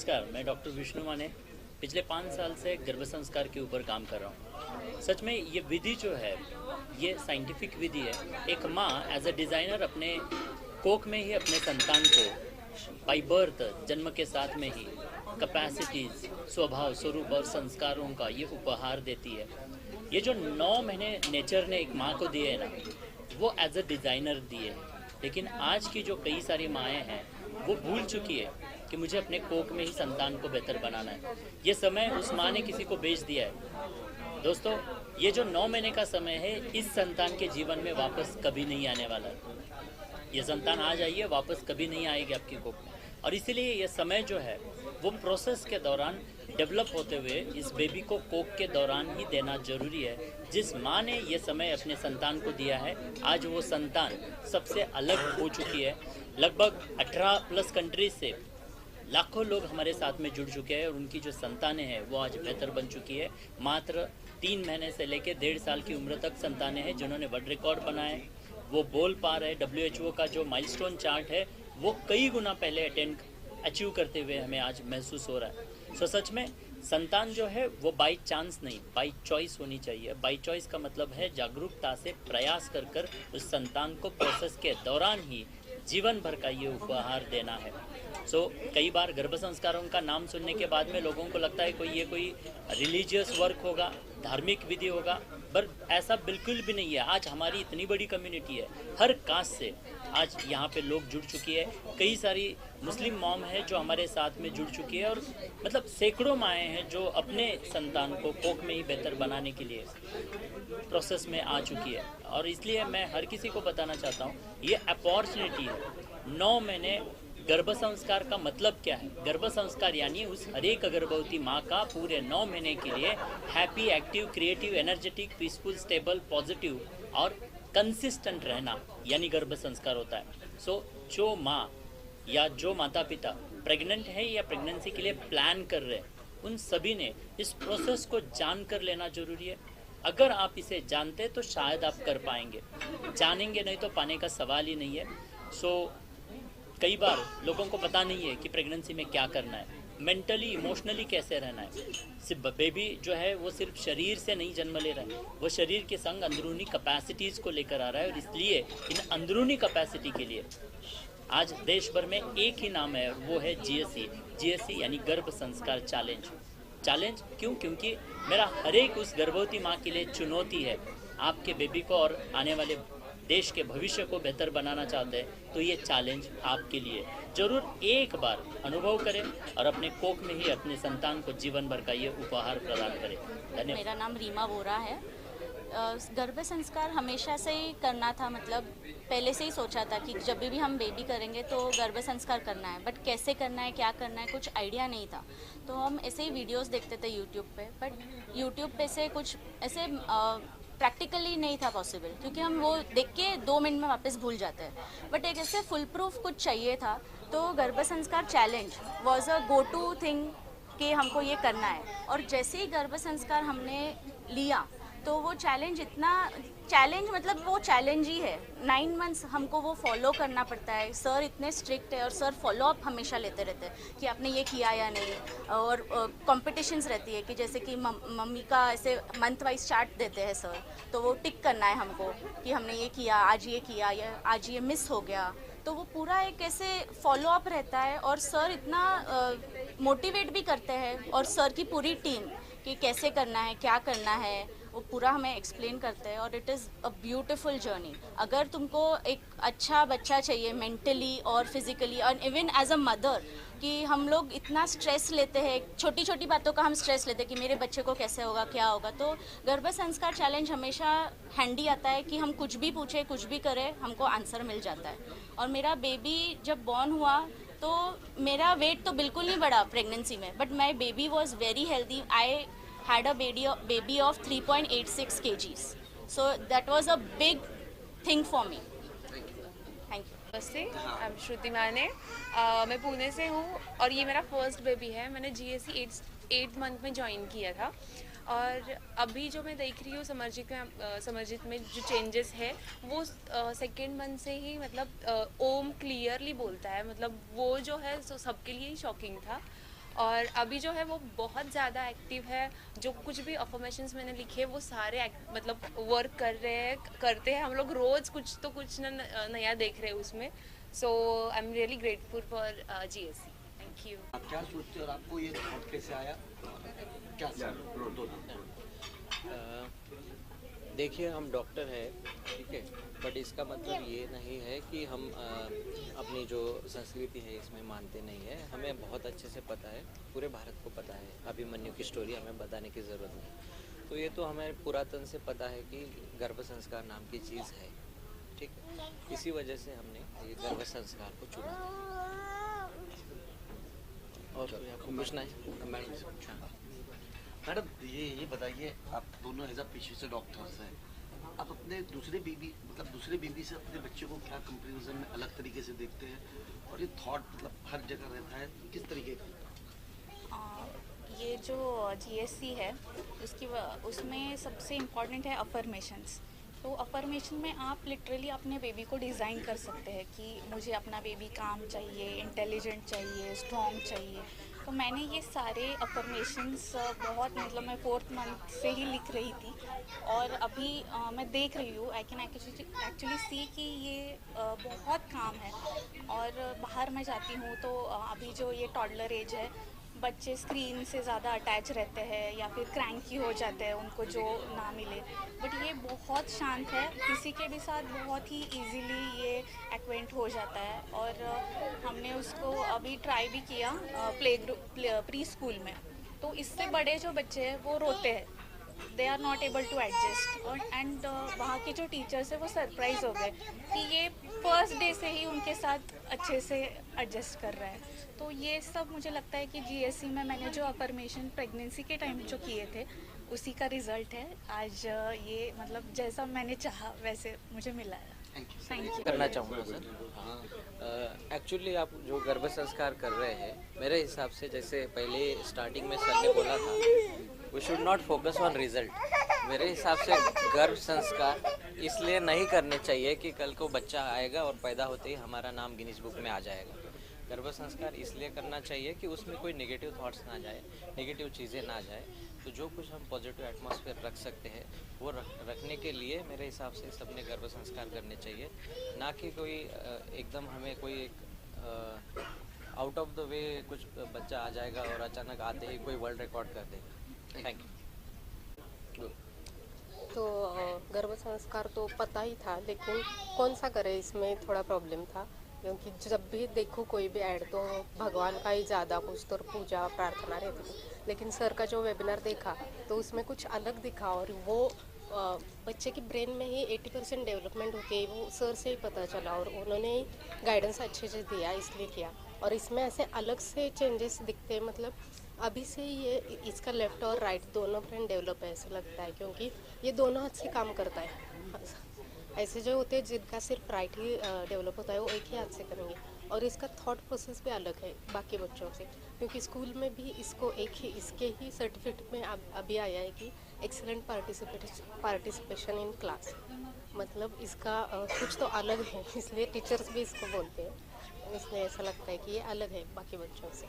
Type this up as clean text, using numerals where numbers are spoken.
नमस्कार, मैं डॉक्टर विष्णु माने पिछले 5 साल से गर्भ संस्कार के ऊपर काम कर रहा हूँ। सच में ये विधि जो है, ये साइंटिफिक विधि है। एक माँ एज अ डिज़ाइनर अपने कोख में ही अपने संतान को बाई बर्थ, जन्म के साथ में ही कैपेसिटीज़, स्वभाव, स्वरूप और संस्कारों का ये उपहार देती है। ये जो 9 महीने नेचर ने एक माँ को दिए है ना, वो एज अ डिज़ाइनर दिए हैं। लेकिन आज की जो कई सारी माएँ हैं, वो भूल चुकी है कि मुझे अपने कोख में ही संतान को बेहतर बनाना है। ये समय उस माँ ने किसी को बेच दिया है। दोस्तों, ये जो 9 महीने का समय है, इस संतान के जीवन में वापस कभी नहीं आने वाला है। ये संतान आज आई है, वापस कभी नहीं आएगी आपकी कोख में। और इसीलिए ये समय जो है, वो प्रोसेस के दौरान डेवलप होते हुए इस बेबी को कोख के दौरान ही देना जरूरी है। जिस माँ ने ये समय अपने संतान को दिया है, आज वो संतान सबसे अलग हो चुकी है। लगभग 18 प्लस कंट्रीज से लाखों लोग हमारे साथ में जुड़ चुके हैं और उनकी जो संतानें हैं वो आज बेहतर बन चुकी है। मात्र 3 महीने से लेकर 1.5 साल की उम्र तक संतानें हैं जिन्होंने वर्ल्ड रिकॉर्ड बनाए, वो बोल पा रहे। WHO का जो माइलस्टोन चार्ट है वो कई गुना पहले अचीव करते हुए हमें आज महसूस हो रहा है। सो सच में संतान जो है वो बाई चांस नहीं, बाई चॉइस होनी चाहिए। बाई चॉइस का मतलब है जागरूकता से प्रयास कर कर उस संतान को प्रोसेस के दौरान ही जीवन भर का ये उपहार देना है। कई बार गर्भ संस्कारों का नाम सुनने के बाद में लोगों को लगता है कोई रिलीजियस वर्क होगा, धार्मिक विधि होगा, पर ऐसा बिल्कुल भी नहीं है। आज हमारी इतनी बड़ी कम्युनिटी है, हर कास्ट से आज यहाँ पे लोग जुड़ चुकी है। कई सारी मुस्लिम मॉम है जो हमारे साथ में जुड़ चुकी है और मतलब सैकड़ों माएँ हैं जो अपने संतान को कोख में ही बेहतर बनाने के लिए प्रोसेस में आ चुकी है। और इसलिए मैं हर किसी को बताना चाहता हूँ, ये अपॉर्चुनिटी है। 9 महीने गर्भ संस्कार का मतलब क्या है? गर्भ संस्कार यानी उस हर एक गर्भवती माँ का पूरे 9 महीने के लिए happy, active, creative, energetic, peaceful, stable, positive और कंसिस्टेंट रहना, यानी गर्भ संस्कार होता है। जो माँ या जो माता पिता प्रेग्नेंट है या प्रेगनेंसी के लिए प्लान कर रहे हैं, उन सभी ने इस प्रोसेस को जान कर लेना जरूरी है। अगर आप इसे जानते तो शायद आप कर पाएंगे, जानेंगे नहीं तो पाने का सवाल ही नहीं है। कई बार लोगों को पता नहीं है कि प्रेगनेंसी में क्या करना है, मेंटली, इमोशनली कैसे रहना है। सिर्फ बेबी जो है वो सिर्फ शरीर से नहीं जन्म ले रहा है, वो शरीर के संग अंदरूनी कैपेसिटीज़ को लेकर आ रहा है। और इसलिए इन अंदरूनी कैपेसिटी के लिए आज देश भर में एक ही नाम है, वो है GSC यानी गर्भ संस्कार चैलेंज। क्यों? क्योंकि मेरा हर एक उस गर्भवती माँ के लिए चुनौती है। आपके बेबी को और आने वाले देश के भविष्य को बेहतर बनाना चाहते हैं तो ये चैलेंज आपके लिए। जरूर एक बार अनुभव करें और अपने कोख में ही अपने संतान को जीवन भर का ये उपहार प्रदान करें। धन्यवाद। मेरा नाम रीमा वोरा है। गर्भ संस्कार हमेशा से ही करना था, मतलब पहले से ही सोचा था कि जब भी हम बेबी करेंगे तो गर्भ संस्कार करना है, बट कैसे करना है, क्या करना है, कुछ आइडिया नहीं था। तो हम ऐसे ही वीडियोस देखते थे यूट्यूब पे, बट यूट्यूब पे से कुछ ऐसे प्रैक्टिकली नहीं था पॉसिबल, क्योंकि हम वो देख के 2 मिनट में वापस भूल जाते हैं। बट एक ऐसे फुल प्रूफ कुछ चाहिए था, तो गर्भ संस्कार challenge was a go to thing कि हमको ये करना है। और जैसे ही गर्भ संस्कार हमने लिया तो वो चैलेंज मतलब वो चैलेंज ही है। 9 मंथ्स हमको वो फॉलो करना पड़ता है। सर इतने स्ट्रिक्ट है और सर फॉलो अप हमेशा लेते रहते हैं कि आपने ये किया या नहीं। और कॉम्पिटिशन्स रहती है कि जैसे कि मम्मी का ऐसे मंथ वाइज चार्ट देते हैं सर, तो वो टिक करना है हमको कि हमने ये किया, आज ये किया या आज ये मिस हो गया। तो वो पूरा एक ऐसे फॉलो अप रहता है और सर इतना मोटिवेट भी करते हैं, और सर की पूरी टीम कि कैसे करना है, क्या करना है, वो पूरा हमें एक्सप्लेन करते हैं। और it is a beautiful journey. अगर तुमको एक अच्छा बच्चा चाहिए मेंटली और फिजिकली, और इवन एज अ मदर, कि हम लोग इतना स्ट्रेस लेते हैं, छोटी छोटी बातों का हम स्ट्रेस लेते हैं कि मेरे बच्चे को कैसे होगा, क्या होगा। तो गर्भ संस्कार चैलेंज हमेशा हैंडी आता है कि हम कुछ भी पूछे, कुछ भी करें, हमको आंसर मिल जाता है। और मेरा बेबी जब बॉर्न हुआ तो मेरा वेट तो बिल्कुल नहीं बढ़ा प्रेगनेंसी में, but my baby was very healthy. I had a baby of 3.86 kgs. So that was a big thing for me. Thank you. नमस्ते, आई एम श्रुति माने। मैं पुणे से हूँ और ये मेरा फर्स्ट बेबी है। मैंने GSC 8th मंथ में ज्वाइन किया था। और अभी जो मैं देख रही हूँ समर्जित में जो चेंजेस है वो 2nd मंथ से ही, मतलब ओम क्लियरली बोलता है। मतलब वो जो है सबके लिए ही शॉकिंग था। और अभी जो है वो बहुत ज़्यादा एक्टिव है। जो कुछ भी अफर्मेशंस मैंने लिखे वो सारे मतलब वर्क करते हैं। हम लोग रोज़ कुछ तो कुछ नया देख रहे हैं उसमें। So I am really grateful for GSC। Thank you. आप क्या सोचते हो और आपको ये थॉट कैसे आया? क्या देखिए, हम डॉक्टर हैं, ठीक है, बट इसका मतलब ये नहीं है कि हम अपनी जो संस्कृति है इसमें मानते नहीं है। हमें बहुत अच्छे से पता है, पूरे भारत को पता है, अभिमन्यु की स्टोरी हमें बताने की ज़रूरत नहीं। तो ये तो हमें पुरातन से पता है कि गर्भ संस्कार नाम की चीज़ है, ठीक है। इसी वजह से हमने ये गर्भ संस्कार को चुना। और कोई आपको पूछना है मैडम? मैडम ये बताइए, आप दोनों एज अ पेशे से डॉक्टर्स हैं, आप अपने दूसरे बेबी से अपने बच्चे को क्या कंपेरिजन में अलग तरीके से देखते हैं और ये थॉट मतलब हर जगह रहता है, किस तरीके का? ये जो GSC है उसमें सबसे इम्पॉर्टेंट है अफर्मेशंस। तो अफर्मेशन में आप लिटरली अपने बेबी को डिज़ाइन कर सकते हैं कि मुझे अपना बेबी काम चाहिए, इंटेलिजेंट चाहिए, स्ट्रॉन्ग चाहिए। तो मैंने ये सारे अफर्मेशंस बहुत मतलब मैं 4th मंथ से ही लिख रही थी और अभी मैं देख रही हूँ, आई कैन एक्चुअली सी कि ये बहुत काम है। और बाहर मैं जाती हूँ तो अभी जो ये टॉडलर एज है, बच्चे स्क्रीन से ज़्यादा अटैच रहते हैं या फिर क्रैंकी हो जाते हैं उनको जो ना मिले। बट ये बहुत शांत है, किसी के भी साथ बहुत ही इजीली ये एक्वेंट हो जाता है। और हमने उसको अभी ट्राई भी किया प्री स्कूल में। तो इससे बड़े जो बच्चे हैं वो रोते हैं, they are not able to adjust. और एंड वहाँ के जो टीचर्स है वो सरप्राइज हो गए कि ये फर्स्ट डे से ही उनके साथ अच्छे से एडजस्ट कर रहा है। तो ये सब मुझे लगता है कि GSC में मैंने जो अफर्मेशन प्रेगनेंसी के टाइम जो किए थे उसी का रिजल्ट है। आज ये मतलब जैसा मैंने चाहा वैसे मुझे मिला है। Thank you. करना चाहूँगा सर। एक्चुअली आप जो गर्भ संस्कार कर रहे हैं, मेरे हिसाब से जैसे पहले स्टार्टिंग में सर ने बोला था, we should not focus on result. मेरे हिसाब से गर्भ संस्कार इसलिए नहीं करने चाहिए कि कल को बच्चा आएगा और पैदा होते ही हमारा नाम गिनीज बुक में आ जाएगा। गर्भ संस्कार इसलिए करना चाहिए कि उसमें कोई नेगेटिव थॉट्स ना जाए, नेगेटिव चीज़ें ना जाए। तो जो कुछ हम पॉजिटिव एटमॉस्फेयर रख सकते हैं वो रखने के लिए मेरे हिसाब से सबने गर्भ संस्कार करने चाहिए, ना कि कोई एकदम हमें कोई एक आउट ऑफ द वे कुछ बच्चा आ जाएगा और अचानक आते ही कोई वर्ल्ड रिकॉर्ड कर देगा। Thank you. तो गर्भ संस्कार तो पता ही था, लेकिन कौन सा करे इसमें थोड़ा प्रॉब्लम था, क्योंकि जब भी देखो कोई भी ऐड तो भगवान का ही ज़्यादा कुछ तो पूजा प्रार्थना रहती थी। लेकिन सर का जो वेबिनार देखा तो उसमें कुछ अलग दिखा और वो बच्चे के ब्रेन में ही 80% डेवलपमेंट होती है, वो सर से ही पता चला और उन्होंने ही गाइडेंस अच्छे से दिया, इसलिए किया। और इसमें ऐसे अलग से चेंजेस दिखते हैं, मतलब अभी से ये इसका लेफ्ट और राइट दोनों ब्रेन डेवलप है ऐसा लगता है, क्योंकि ये दोनों हाथ से काम करता है। ऐसे जो होते हैं जिनका सिर्फ राइट ही डेवलप होता है वो एक ही हाथ से करेंगे। और इसका थॉट प्रोसेस भी अलग है बाकी बच्चों से, क्योंकि स्कूल में भी इसको इसके ही सर्टिफिकेट में अभी आया है कि एक्सीलेंट पार्टिसिपेशन इन क्लास। मतलब इसका कुछ तो अलग है, इसलिए टीचर्स भी इसको बोलते हैं। इसलिए ऐसा लगता है कि ये अलग है बाकी बच्चों से।